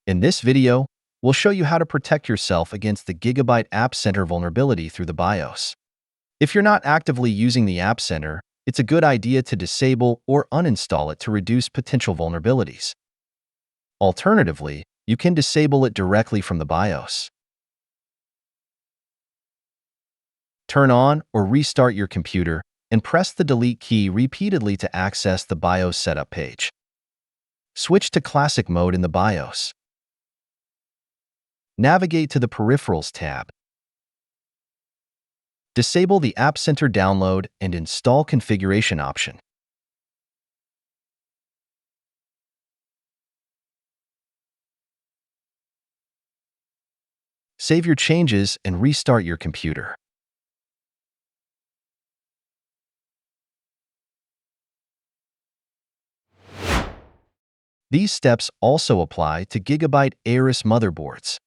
In this video, we'll show you how to protect yourself against the Gigabyte App Center vulnerability through the BIOS. If you're not actively using the App Center, it's a good idea to disable or uninstall it to reduce potential vulnerabilities. Alternatively, you can disable it directly from the BIOS. Turn on or restart your computer and press the delete key repeatedly to access the BIOS setup page. Switch to classic mode in the BIOS. Navigate to the Peripherals tab. Disable the App Center download and install configuration option. Save your changes and restart your computer. These steps also apply to Gigabyte Aorus motherboards.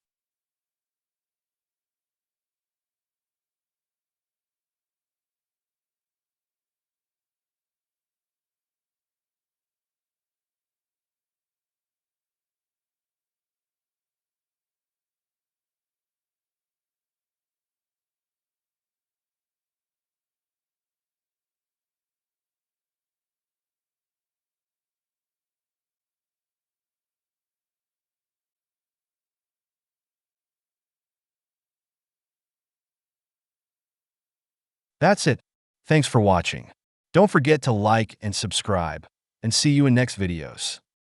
That's it. Thanks for watching. Don't forget to like and subscribe, and see you in next videos.